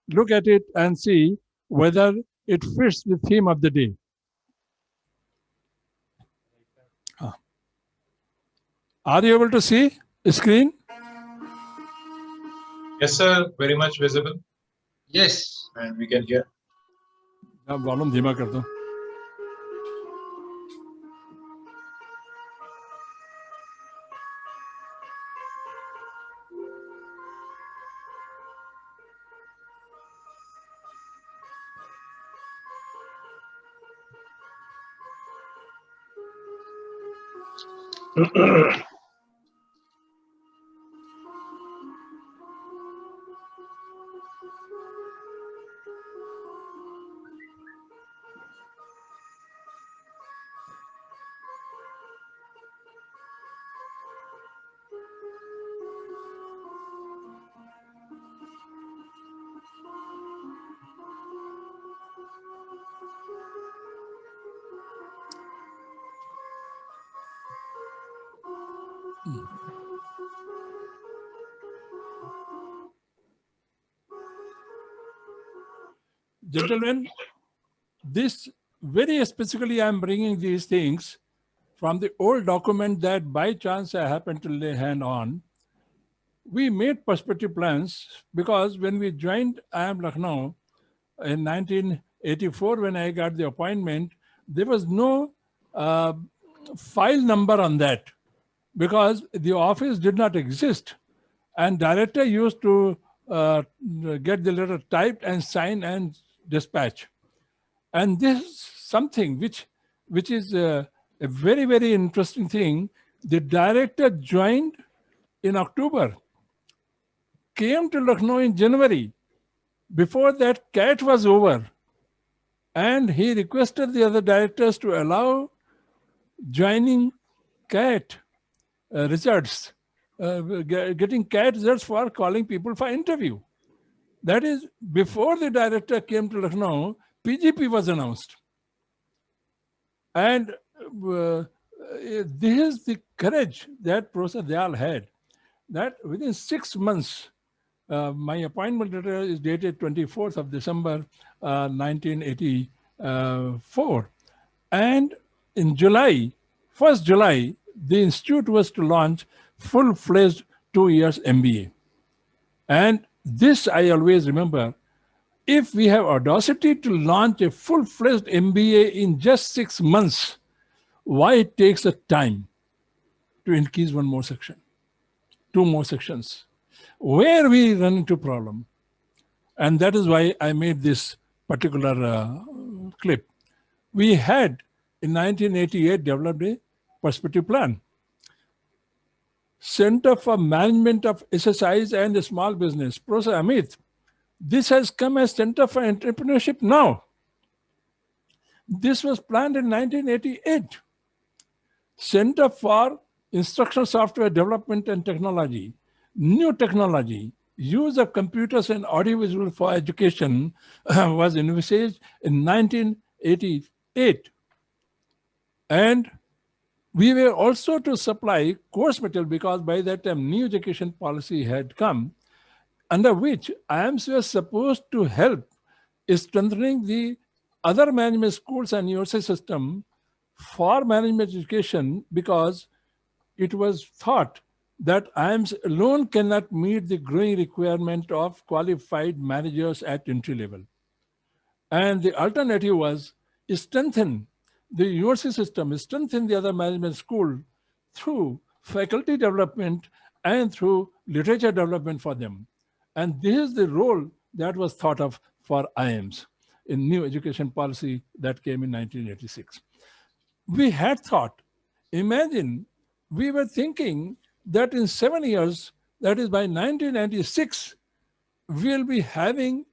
look at it and see whether it fits the theme of the day. Are you able to see the screen? Yes, sir. Very much visible. Yes, And we can hear. Volume धीमा कर दो. Gentlemen, this very specifically, I'm bringing these things from the old document that by chance I happened to lay hand on. We made perspective plans because when we joined IIM Lucknow in 1984, when I got the appointment, there was no file number on that because the office did not exist. And director used to get the letter typed and sign and dispatch. And this is something which is a very, very interesting thing. The director joined in October, came to Lucknow in January. Before that, CAT was over. And he requested the other directors to allow joining CAT results, getting CAT results for calling people for interview. That is, before the director came to Lucknow, PGP was announced. And this is the courage that Professor Dayal had, that within 6 months, my appointment letter is dated 24th of December 1984. And in July, 1st July, the institute was to launch full-fledged 2 years MBA. And this I always remember, if we have audacity to launch a full-fledged MBA in just 6 months, why it takes a time to increase 1 more section, 2 more sections, where we run into problem. And that is why I made this particular clip. We had in 1988 developed a perspective plan. Center for Management of SSIs and Small Business, Professor Amit, this has come as Center for Entrepreneurship now. This was planned in 1988. Center for Instructional Software Development and Technology, new technology, use of computers and audiovisual for education was envisaged in 1988. And we were also to supply course material because by that time new education policy had come, under which IIMs were supposed to help strengthening the other management schools and university system for management education, because it was thought that IIMs alone cannot meet the growing requirement of qualified managers at entry level. And the alternative was strengthen the university system, strengthen the other management school through faculty development and through literature development for them. And this is the role that was thought of for IIMs in new education policy that came in 1986. We had thought, imagine, we were thinking that in 7 years, that is by 1996, we'll be having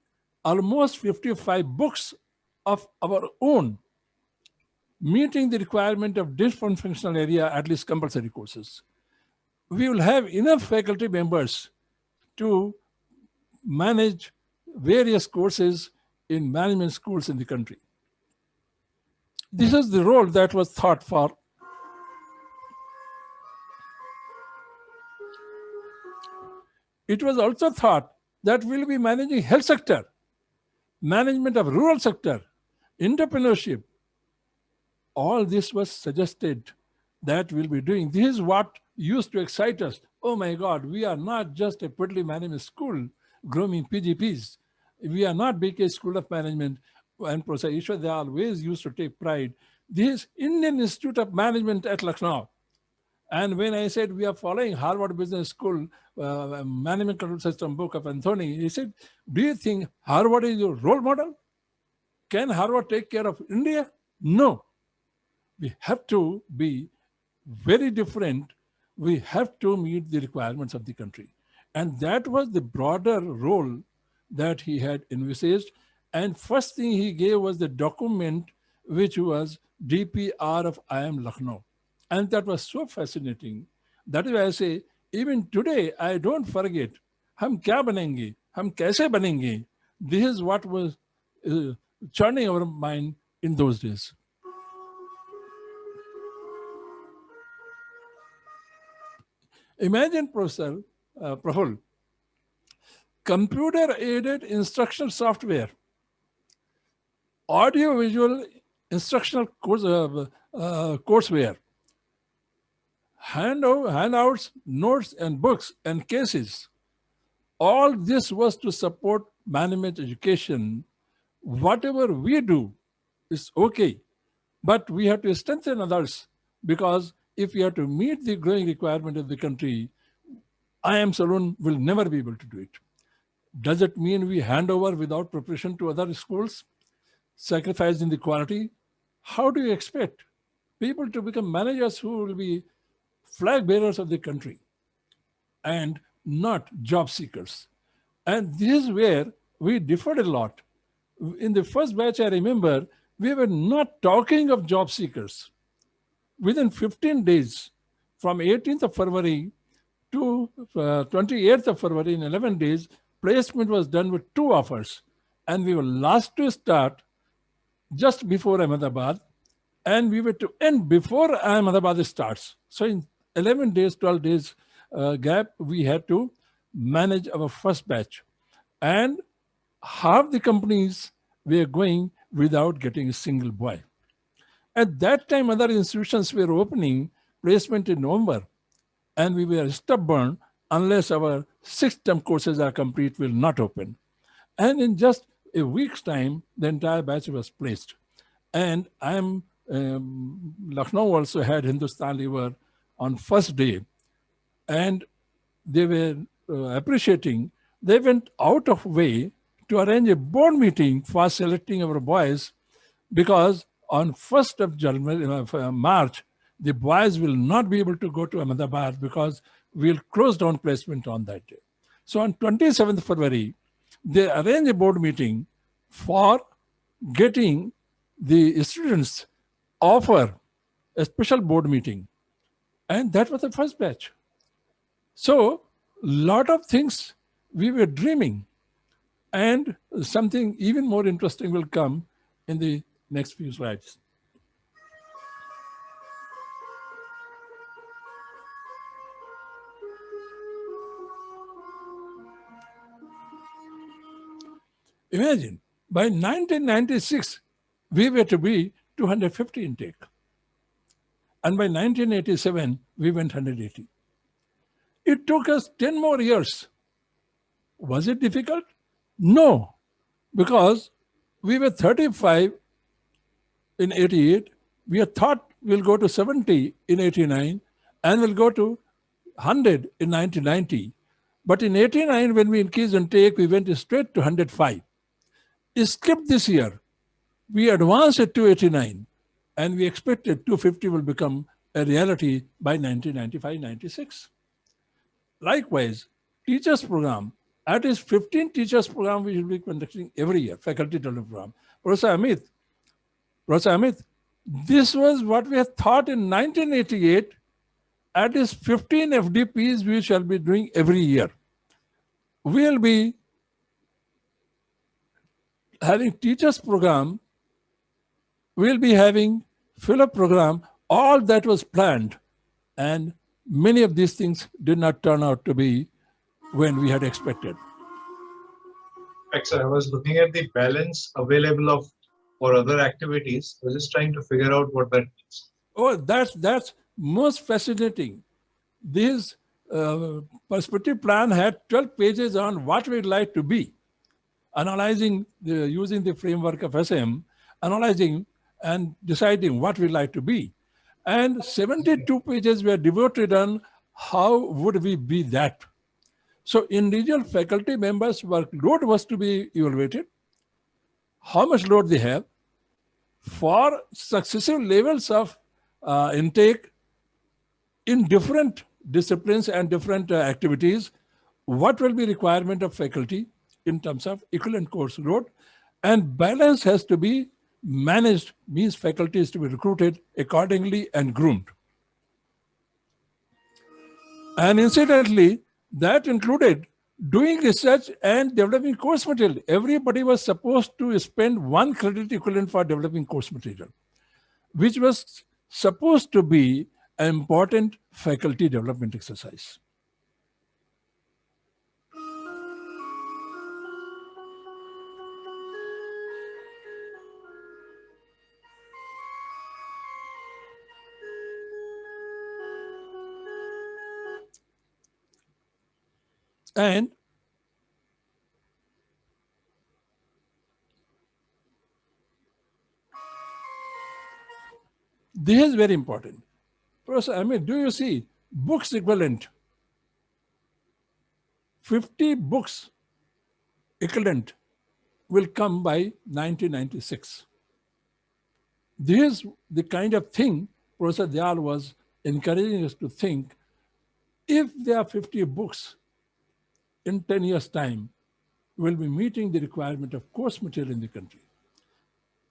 almost 55 books of our own, meeting the requirement of different functional area, at least compulsory courses. We will have enough faculty members to manage various courses in management schools in the country. This is the role that was thought for. It was also thought that will be managing health sector, management of rural sector, entrepreneurship. All this was suggested that we'll be doing. This is what used to excite us. Oh my God, we are not just a Piddly Management School grooming PGPs. We are not BK School of Management and Professor Ishwar, they always used to take pride. This Indian Institute of Management at Lucknow. And when I said we are following Harvard Business School Management Control System book of Anthony, he said, do you think Harvard is your role model? Can Harvard take care of India? No. We have to be very different. We have to meet the requirements of the country. And that was the broader role that he had envisaged. And first thing he gave was the document, which was DPR of IIM Lucknow. And that was so fascinating. That is why I say, even today, I don't forget, हम क्या बनेंगे, हम कैसे बनेंगे. This is what was churning our mind in those days. Imagine, Professor Prahul, computer-aided instructional software, audio-visual instructional courseware, handouts, notes, and books and cases. All this was to support management education. Whatever we do is okay, but we have to strengthen others, because if we have to meet the growing requirement of the country, IIMs alone will never be able to do it. Does it mean we hand over without preparation to other schools, sacrificing the quality? How do you expect people to become managers who will be flag bearers of the country and not job seekers? And this is where we differed a lot. In the first batch, I remember, we were not talking of job seekers. Within 15 days, from 18th of February to 28th of February, in 11 days, placement was done with 2 offers. And we were last to start just before Ahmedabad, and we were to end before Ahmedabad starts. So in 11 days, 12 days gap, we had to manage our first batch. And half the companies were going without getting a single boy. At that time, other institutions were opening placement in November, and we were stubborn. Unless our 6-term courses are complete, will not open. And in just a week's time, the entire batch was placed. And Lucknow also had Hindustan Lever on first day, and they were appreciating. They went out of way to arrange a board meeting for selecting our boys, because on 1st of January, March, the boys will not be able to go to Ahmedabad because we'll close down placement on that day. So on 27th February, they arranged a board meeting for getting the students offer a special board meeting. And that was the first batch. So a lot of things we were dreaming, and something even more interesting will come in the next few slides. Imagine, by 1996, we were to be 250 intake. And by 1987, we went 180. It took us 10 more years. Was it difficult? No, because we were 35 in 88. We had thought we'll go to 70 in 89, and we'll go to 100 in 1990. But in 89, when we increased intake, we went straight to 105. Skipped this year. We advanced at 289, and we expected 250 will become a reality by 1995-96. Likewise, teachers program, at least 15 teachers program we will be conducting every year, faculty development program. Professor Amit, this was what we had thought in 1988, at least 15 FDPs we shall be doing every year. We'll be having teachers program, we'll be having fellow program. All that was planned, and many of these things did not turn out to be when we had expected. Actually, I was looking at the balance available of for other activities. I was just trying to figure out what that means. Oh, that's most fascinating. This perspective plan had 12 pages on what we'd like to be, analyzing using the framework of SM, analyzing and deciding what we'd like to be. And 72 pages were devoted on how would we be that. So individual faculty members' workload was to be evaluated, how much load they have for successive levels of intake in different disciplines and different activities. What will be requirement of faculty in terms of equivalent course load, and balance has to be managed, means faculty is to be recruited accordingly and groomed. And incidentally, that included doing research and developing course material. Everybody was supposed to spend 1 credit equivalent for developing course material, which was supposed to be an important faculty development exercise. And this is very important. Professor, I mean, do you see books equivalent? 50 books equivalent will come by 1996. This is the kind of thing Professor Dayal was encouraging us to think. If there are 50 books in 10 years' time, we'll be meeting the requirement of course material in the country.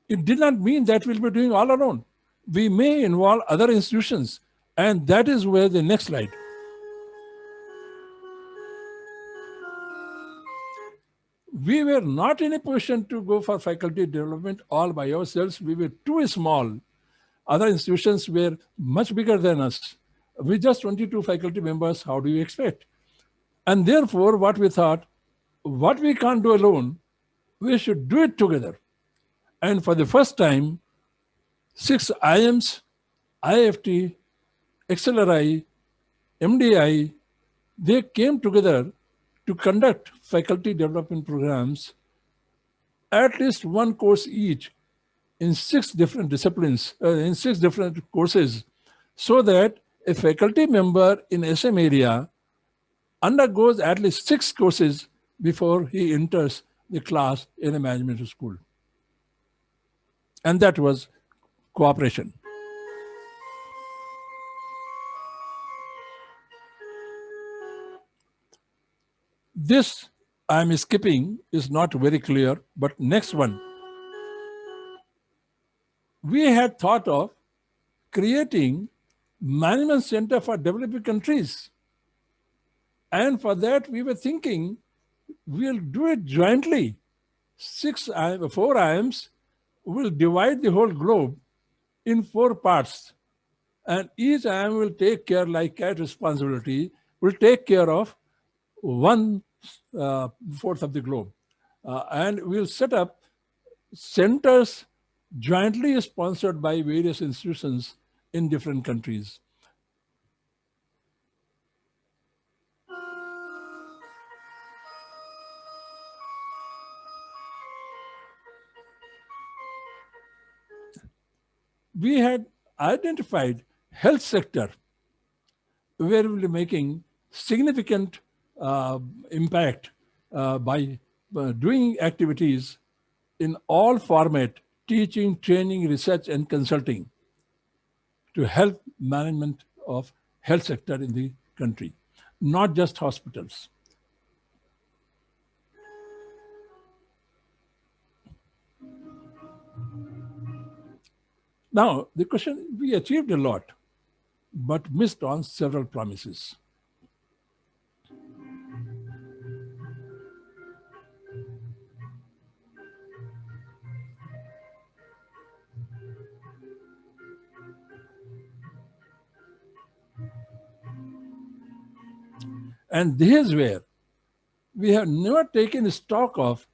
It did not mean that we'll be doing all alone. We may involve other institutions, and that is where the next slide. We were not in a position to go for faculty development all by ourselves. We were too small. Other institutions were much bigger than us. With just 22 faculty members, how do you expect? And therefore, what we thought, what we can't do alone, we should do it together. And for the first time, 6 IMs, IFT, XLRI, MDI, they came together to conduct faculty development programs, at least one course each in 6 different disciplines, in 6 different courses, so that a faculty member in SM area undergoes at least 6 courses before he enters the class in a management school. And that was cooperation. This I'm skipping is not very clear, but next one. We had thought of creating management center for developing countries. And for that, we were thinking we'll do it jointly. 4 IMs will divide the whole globe in 4 parts. And each IM will take care, like cat responsibility, will take care of 1/4 of the globe. And we'll set up centers jointly sponsored by various institutions in different countries. We had identified health sector where we'll be making significant impact by doing activities in all format, teaching, training, research, and consulting to help management of health sector in the country, not just hospitals. Now, the question, we achieved a lot, but missed on several promises. And this is where we have never taken stock of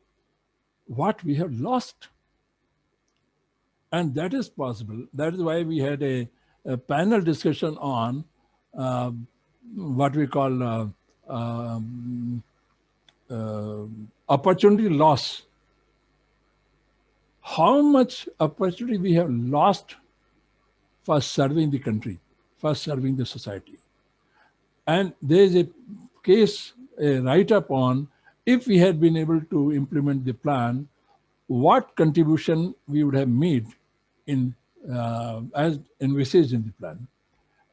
what we have lost. And that is possible. That is why we had a panel discussion on uh, what we call opportunity loss. How much opportunity we have lost for serving the country, for serving the society. And there is a case, a write-up on if we had been able to implement the plan, what contribution we would have made in as envisaged in the plan.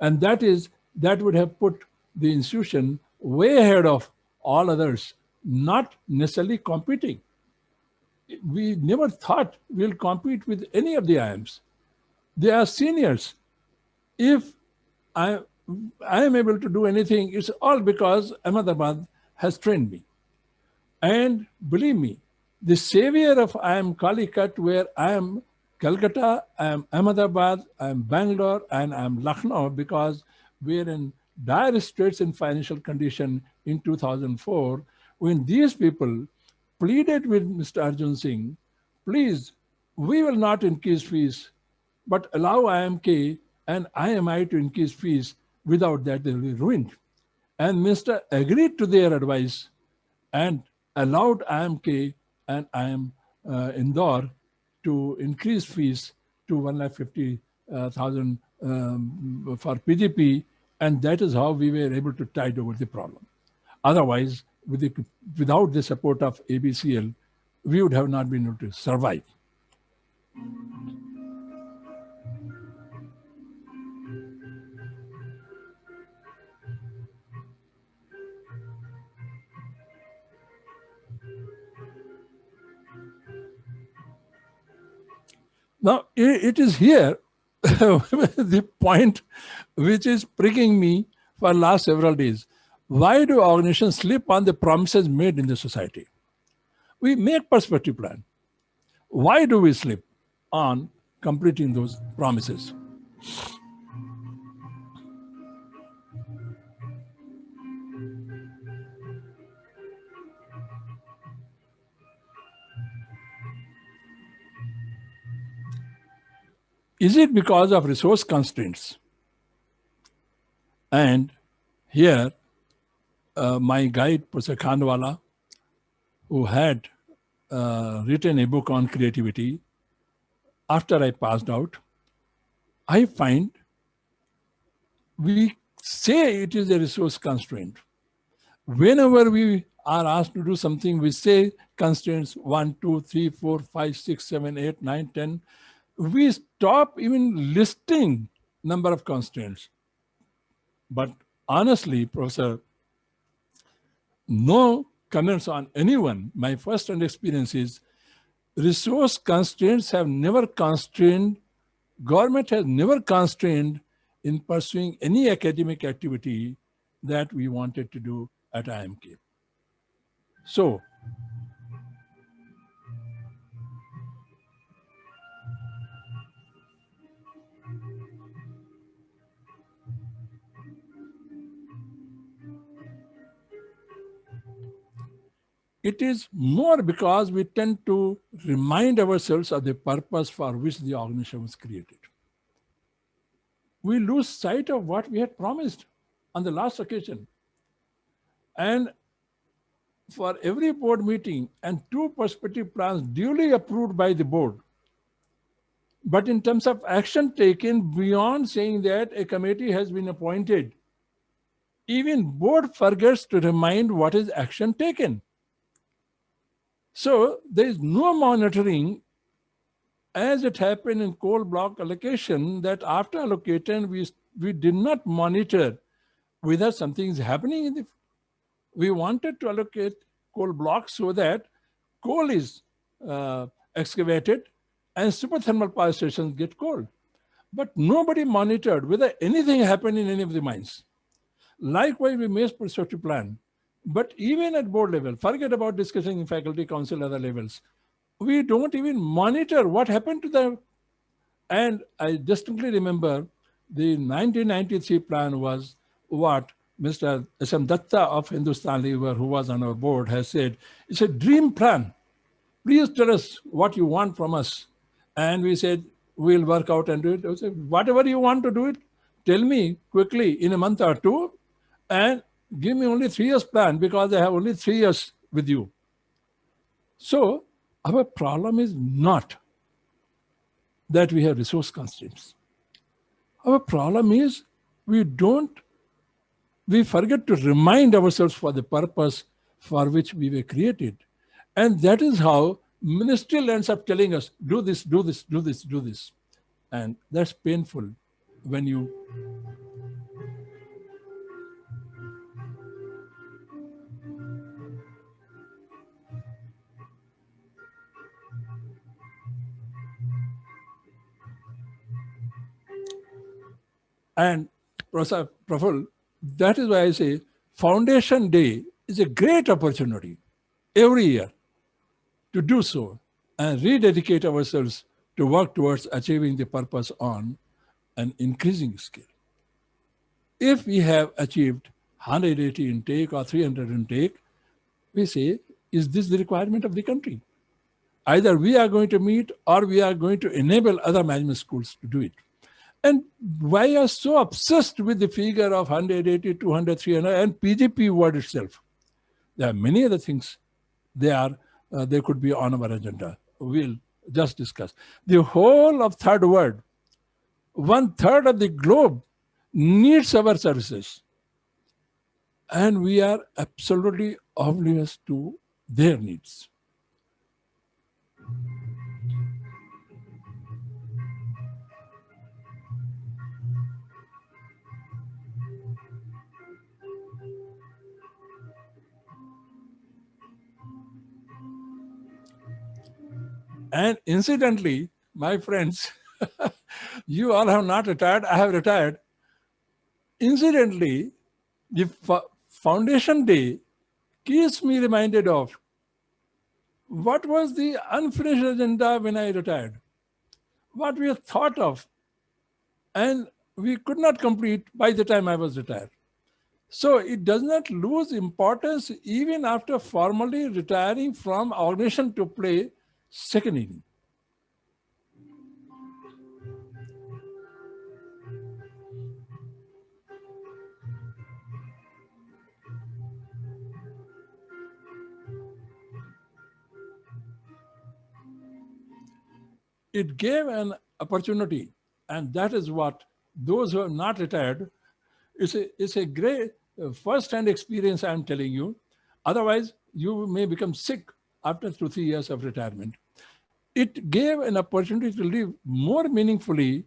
And that would have put the institution way ahead of all others, not necessarily competing. We never thought we'll compete with any of the IIMs. They are seniors. If I, I am able to do anything, it's all because Ahmedabad has trained me. And believe me, the savior of I am Calicut, where I am Calcutta, I am Ahmedabad, I am Bangalore, and I am Lucknow, because we are in dire straits in financial condition in 2004, when these people pleaded with Mr. Arjun Singh, please, we will not increase fees, but allow IMK and IMI to increase fees. Without that, they will be ruined. And Mr. agreed to their advice and allowed IMK and IM Indore to increase fees to 1,50,000 for PGP, and that is how we were able to tide over the problem. Otherwise, without the support of ABCL, we would have not been able to survive. Now, it is here the point which is pricking me for last several days. Why do organizations slip on the promises made in the society? We make perspective plan. Why do we slip on completing those promises? Is it because of resource constraints? And here, my guide, Professor Khanwala, who had written a book on creativity, after I passed out, I find we say it is a resource constraint. Whenever we are asked to do something, we say constraints 1, 2, 3, 4, 5, 6, 7, 8, 9, 10. We stop even listing number of constraints. But honestly, Professor, no comments on anyone. My first-hand experience is resource constraints have never constrained, government has never constrained in pursuing any academic activity that we wanted to do at IMK. So, it is more because we tend to remind ourselves of the purpose for which the organization was created. We lose sight of what we had promised on the last occasion. And for every board meeting and 2 perspective plans duly approved by the board. But in terms of action taken, beyond saying that a committee has been appointed, even board forgets to remind what is action taken. So there is no monitoring, as it happened in coal block allocation, that after allocation, we did not monitor whether something is happening in the. We wanted to allocate coal blocks so that coal is excavated and superthermal power stations get coal. But nobody monitored whether anything happened in any of the mines. Likewise, we made perspective plan. But even at board level, forget about discussing in faculty council, other levels. We don't even monitor what happened to them. And I distinctly remember the 1993 plan was what Mr. S.M. Datta of Hindustan Lever, who was on our board, has said, it's a dream plan. please tell us what you want from us. And we said, we'll work out and do it. I said, whatever you want to do it, tell me quickly in a month or two, and give me only 3 years plan because I have only 3 years with you. So our problem is not that we have resource constraints. Our problem is we don't, we forget to remind ourselves for the purpose for which we were created. And that is how ministry ends up telling us, do this, do this, do this, do this. And that's painful when you and Praful, that is why I say Foundation Day is a great opportunity every year to do so and rededicate ourselves to work towards achieving the purpose on an increasing scale. If we have achieved 180 intake or 300 intake, we say, is this the requirement of the country? Either we are going to meet or we are going to enable other management schools to do it. And why are so obsessed with the figure of 180, 200, 300 and PGP word itself? There are many other things they could be on our agenda. We'll just discuss. The whole of third world, 1/3 of the globe needs our services. And we are absolutely oblivious to their needs. And incidentally, my friends, you all have not retired, I have retired. Incidentally, the Foundation Day keeps me reminded of what was the unfinished agenda when I retired, what we thought of, and we could not complete by the time I was retired. So it does not lose importance even after formally retiring from organization to play second inning. It gave an opportunity, and that is what those who have not retired, it's a great first-hand experience I'm telling you. Otherwise, you may become sick after 2-3 years of retirement. It gave an opportunity to live more meaningfully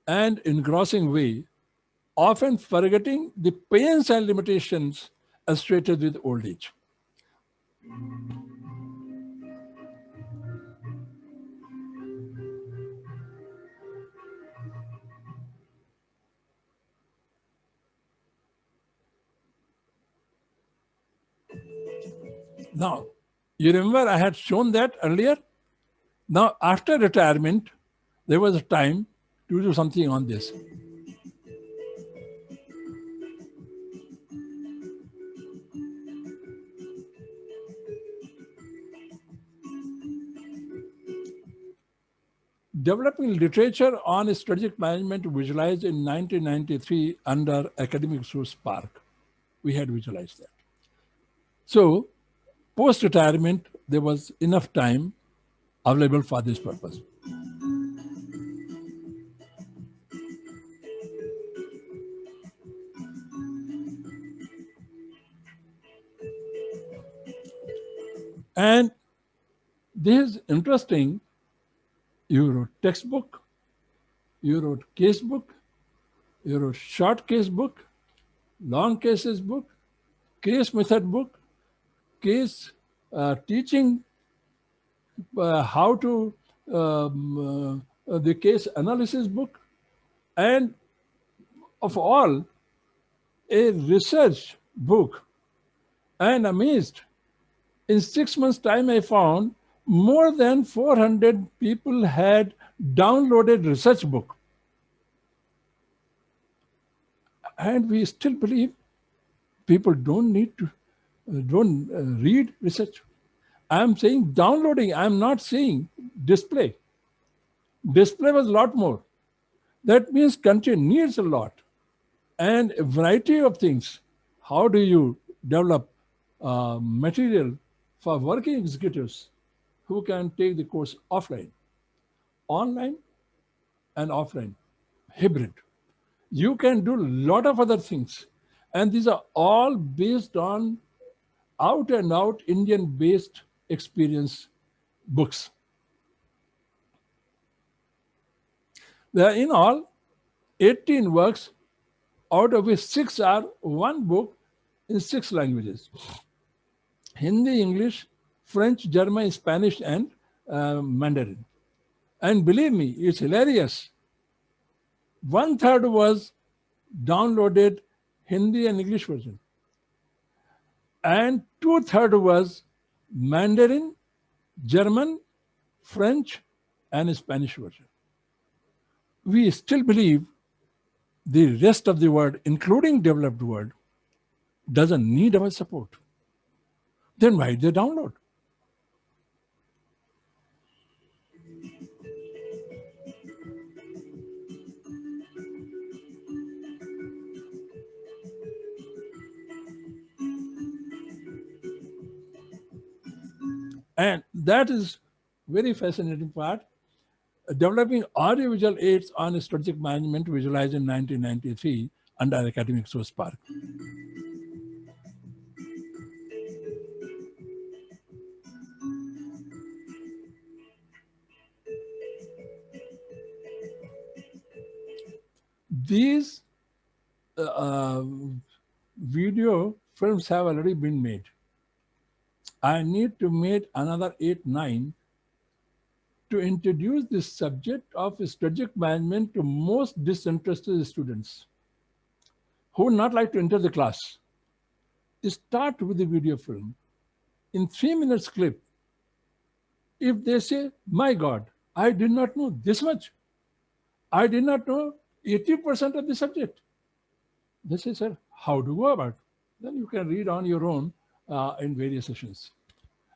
and engrossing way, often forgetting the pains and limitations associated with old age. Now, you remember I had shown that earlier? Now, after retirement, there was a time to do something on this. Developing literature on strategic management visualized in 1993 under Academic Resource Park. We had visualized that. So, post-retirement, there was enough time available for this purpose. And this is interesting. You wrote textbook, you wrote case book, you wrote short case book, long cases book, case method book, case teaching how to the case analysis book, and of all, a research book. And amazed, in 6 months' time, I found more than 400 people had downloaded research book. And we still believe people don't need to, don't read research. I'm saying downloading. I'm not saying display. Display was a lot more. That means country needs a lot and a variety of things. How do you develop material for working executives who can take the course offline, online, and offline, hybrid? You can do a lot of other things. And these are all based on out and out Indian based experience books. There are in all 18 works, out of which 6 are one book in 6 languages: Hindi, English, French, German, Spanish, and Mandarin. And believe me, it's hilarious. One third was downloaded Hindi and English version, and two-thirds was Mandarin, German, French, and Spanish version. We still believe the rest of the world, including developed world, doesn't need our support. Then why they download? And that is very fascinating part. Developing audiovisual aids on strategic management visualized in 1993 under Academic Source Park. These video films have already been made. I need to make another 8, 9 to introduce this subject of strategic management to most disinterested students who would not like to enter the class. Start with the video film. In 3 minutes clip, if they say, my God, I did not know this much. I did not know 80% of the subject. They say, sir, how to go about it? Then you can read on your own in various sessions.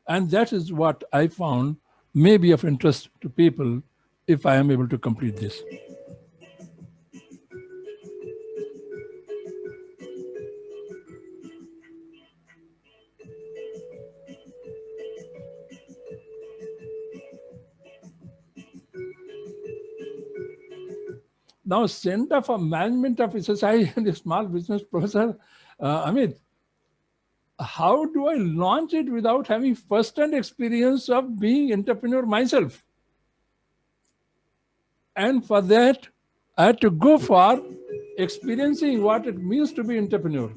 And that is what I found may be of interest to people if I am able to complete this. Now, Center for Management of SSI and Small Business, Professor Amit, how do I launch it without having first-hand experience of being entrepreneur myself? And for that, I had to go for experiencing what it means to be entrepreneur.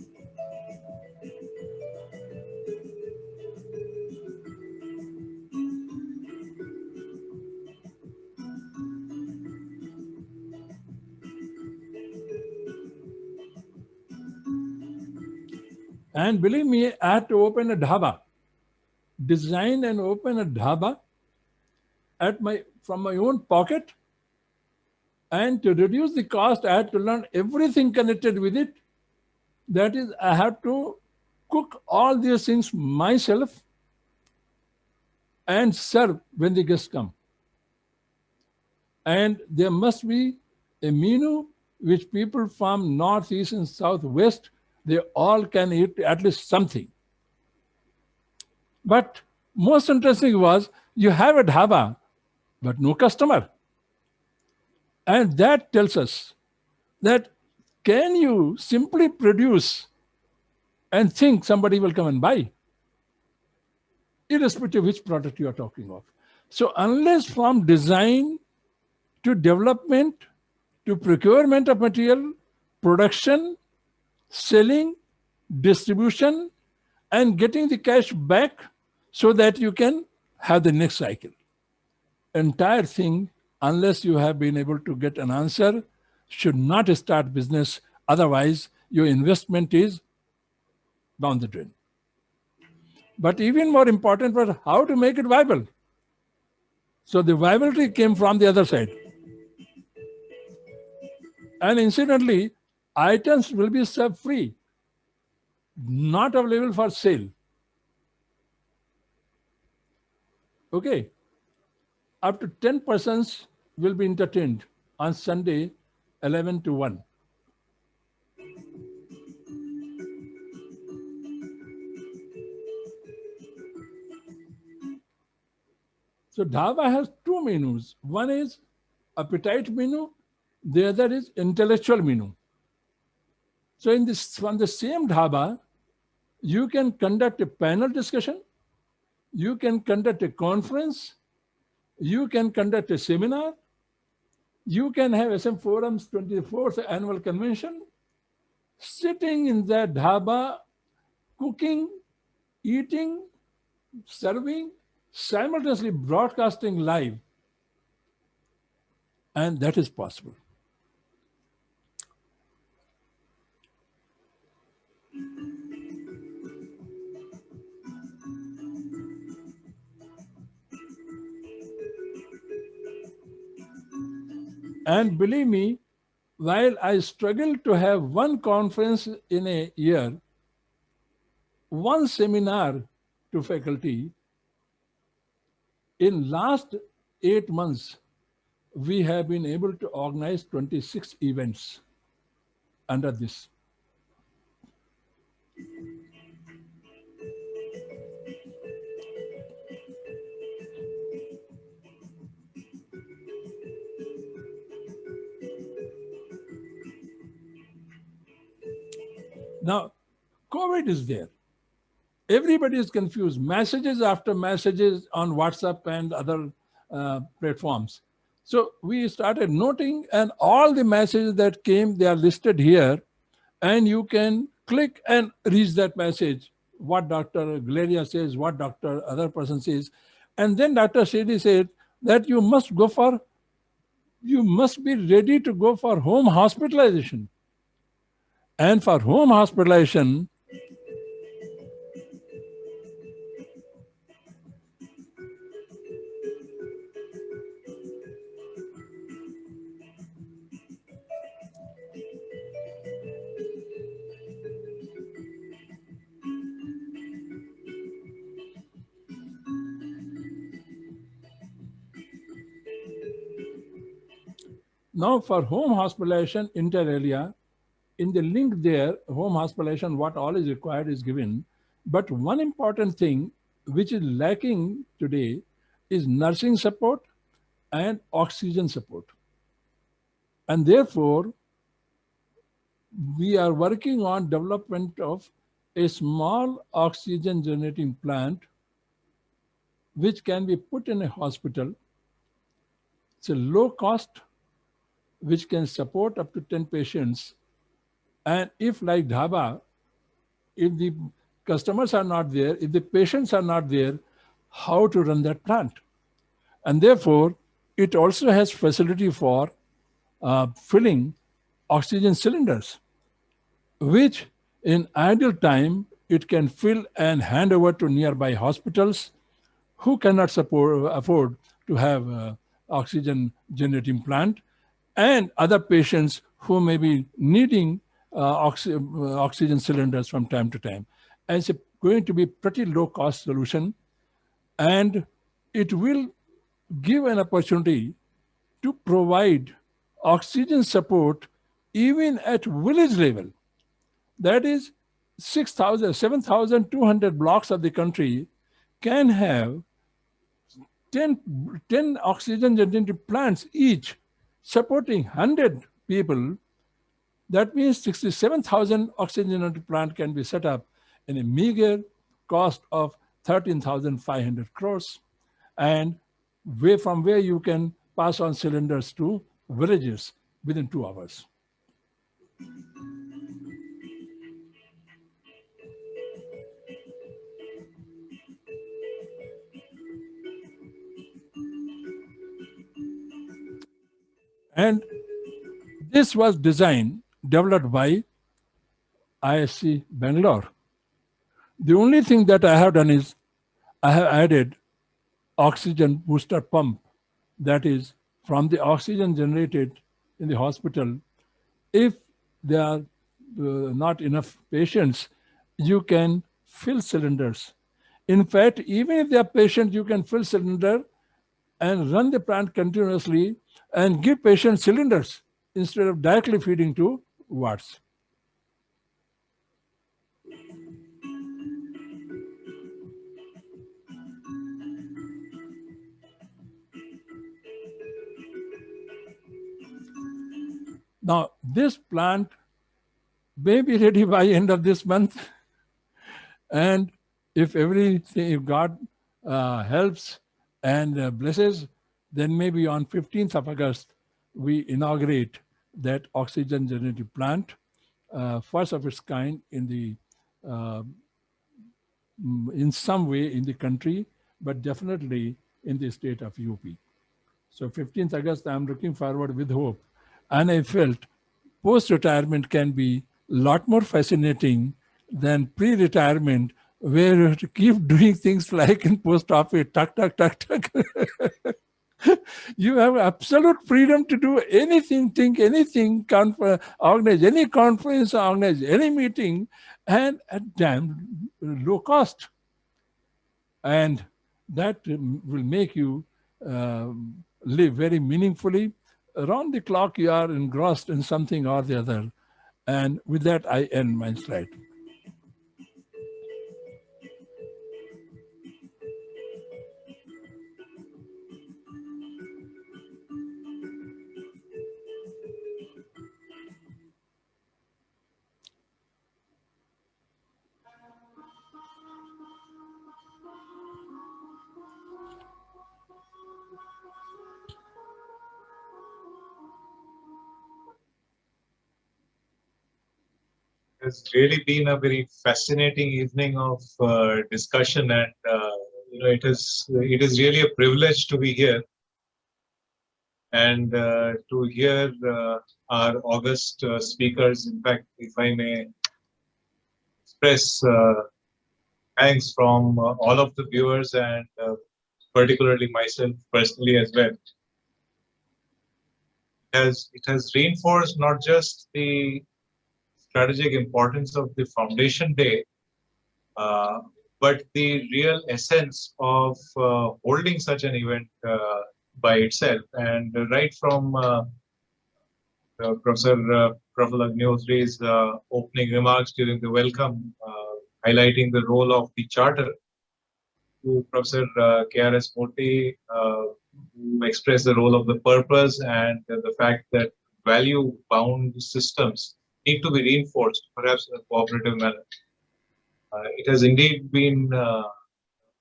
And believe me, I had to open a dhaba, design and open a dhaba from my own pocket. And to reduce the cost, I had to learn everything connected with it. That is, I had to cook all these things myself and serve when the guests come. And there must be a menu which people from northeast and southwest, they all can eat at least something. But most interesting was you have a dhaba, but no customer. And that tells us that can you simply produce and think somebody will come and buy, irrespective of which product you are talking of. So unless from design to development to procurement of material, production, selling, distribution, and getting the cash back so that you can have the next cycle. Entire thing, unless you have been able to get an answer, should not start business. Otherwise, your investment is down the drain. But even more important was how to make it viable. So the viability came from the other side. And incidentally, items will be served free, not available for sale. Okay, up to 10 persons will be entertained on Sunday, 11 to 1. So dhaba has two menus. One is appetite menu, the other is intellectual menu. So in this from the same dhaba, you can conduct a panel discussion, you can conduct a conference, you can conduct a seminar, you can have SM Forum's 24th annual convention, sitting in that dhaba, cooking, eating, serving, simultaneously broadcasting live. And that is possible. And believe me, while I struggle to have one conference in a year, one seminar to faculty, in last 8 months, we have been able to organize 26 events under this. Now, COVID is there. Everybody is confused. Messages after messages on WhatsApp and other platforms. So we started noting, and all the messages that came, they are listed here, and you can click and reach that message. What Dr. Galeria says, what Dr. other person says, and then Dr. Shetty said that you must be ready to go for home hospitalization. And for home hospitalization, now for home hospitalization inter alia, in the link there, home hospitalization, what all is required is given. But one important thing which is lacking today is nursing support and oxygen support. And therefore, we are working on development of a small oxygen generating plant which can be put in a hospital. It's a low cost, which can support up to 10 patients. And if, like dhaba, if the customers are not there, if the patients are not there, how to run that plant? And therefore, it also has facility for filling oxygen cylinders, which in ideal time, it can fill and hand over to nearby hospitals who cannot afford to have oxygen generating plant, and other patients who may be needing oxygen cylinders from time to time. And it's going to be pretty low cost solution, and it will give an opportunity to provide oxygen support even at village level. That is 7,200 blocks of the country can have 10 oxygen generating plants each supporting 100 people. That means 67,000 oxygen generating plant can be set up in a meager cost of 13,500 crores, and from where you can pass on cylinders to villages within 2 hours. And this was developed by ISC Bangalore. The only thing that I have done is I have added oxygen booster pump, that is from the oxygen generated in the hospital. If there are not enough patients, you can fill cylinders In fact, even if they are patient, you can fill cylinder and run the plant continuously and give patients cylinders instead of directly feeding to wards. Now, this plant may be ready by end of this month. And if everything, if God helps and blesses, then maybe on 15th of August, we inaugurate that oxygen generative plant, first of its kind in the uh, in some way in the country, but definitely in the state of UP. So 15th August, I'm looking forward with hope. And I felt post-retirement can be a lot more fascinating than pre-retirement, where you have to keep doing things like in post office, tuck, tuck, tuck, tuck. You have absolute freedom to do anything, think anything, organize any conference, organize any meeting, and at damn low cost. And that will make you live very meaningfully. Around the clock, you are engrossed in something or the other. And with that, I end my slide. It's really been a very fascinating evening of discussion, and it is really a privilege to be here and to hear our august speakers. In fact, if I may express thanks from all of the viewers and particularly myself personally as well. It has reinforced not just the strategic importance of the Foundation Day, uh, but the real essence of holding such an event by itself. And right from Professor Praful Agnihotry's opening remarks during the welcome, highlighting the role of the Charter, to Professor K.R.S. Murthy, who expressed the role of the purpose and the fact that value-bound systems need to be reinforced, perhaps in a cooperative manner. It has indeed been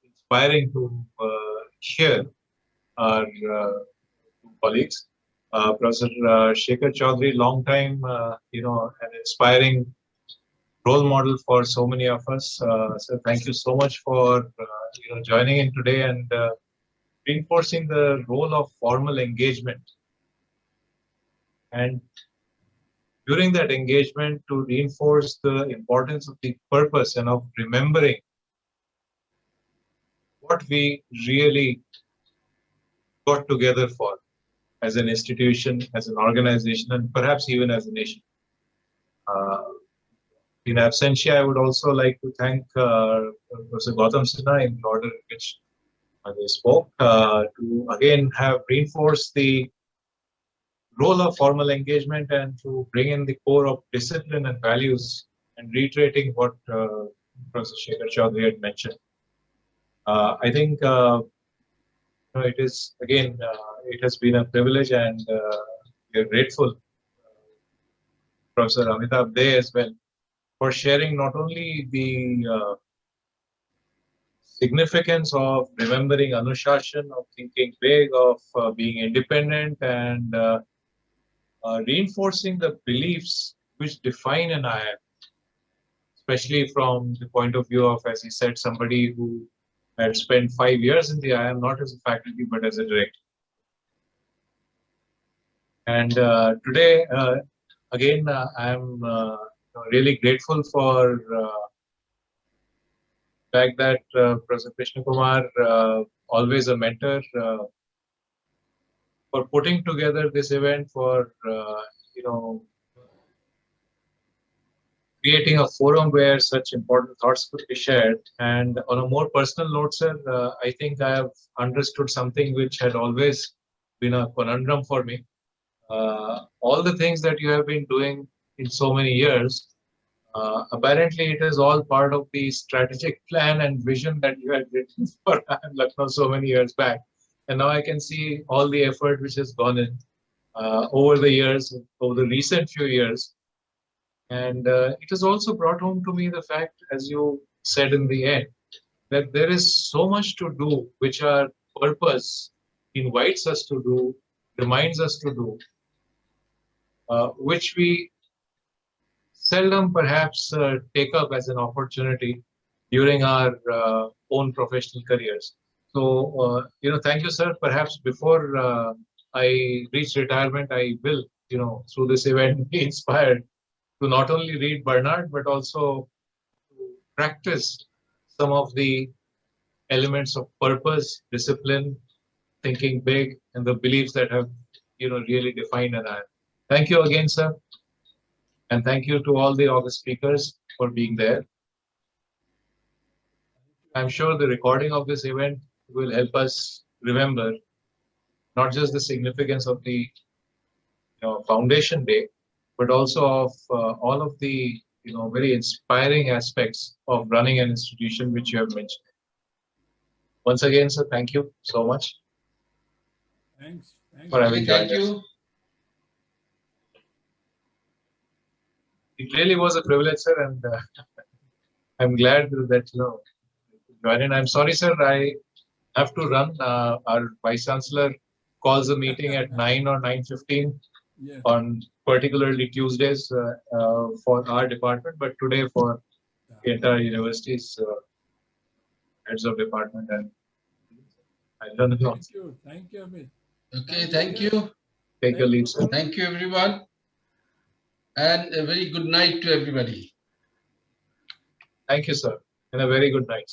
inspiring to hear our colleagues. Professor Shekhar Chaudhary, long time, an inspiring role model for so many of us. So thank you so much for joining in today and reinforcing the role of formal engagement. And during that engagement, to reinforce the importance of the purpose and of remembering what we really got together for as an institution, as an organization, and perhaps even as a nation. In absentia, I would also like to thank Professor Gautam Sinha in the order in which they spoke, to again have reinforced the role of formal engagement and to bring in the core of discipline and values, and reiterating what Professor Shekhar Chaudhary had mentioned. I think it is again, it has been a privilege, and we are grateful, Professor Amitabh Dey as well, for sharing not only the significance of remembering Anushashan, of thinking big, of being independent, and reinforcing the beliefs which define an IIM, especially from the point of view of, as he said, somebody who had spent 5 years in the IIM, not as a faculty, but as a director. And today, again, I'm really grateful for the fact that Professor Krishna Kumar, always a mentor, for putting together this event, for creating a forum where such important thoughts could be shared. And on a more personal note, sir, I think I have understood something which had always been a conundrum for me. All the things that you have been doing in so many years, apparently it is all part of the strategic plan and vision that you had written for Lucknow so many years back. And now I can see all the effort which has gone in over the years, over the recent few years. And it has also brought home to me the fact, as you said in the end, that there is so much to do which our purpose invites us to do, reminds us to do, which we seldom perhaps take up as an opportunity during our own professional careers. So, thank you, sir. Perhaps before I reach retirement, I will, through this event, be inspired to not only read Bernard, but also practice some of the elements of purpose, discipline, thinking big, and the beliefs that have, really defined an I. Thank you again, sir. And thank you to all the August speakers for being there. I'm sure the recording of this event will help us remember not just the significance of the Foundation Day, but also of all of the very inspiring aspects of running an institution which you have mentioned. Once again, sir, thank you so much. Thanks. For having joined Thank us. you. It really was a privilege, sir, and I'm glad that joined. I'm sorry, sir, I have to run. Our Vice Chancellor calls a meeting at 9 or 9:15 on particularly Tuesdays for our department, but today for the entire university's heads of department. And I don't know. Thank you, Amit. Okay, thank you. Take your leave, sir. Thank you, everyone. And a very good night to everybody. Thank you, sir. And a very good night.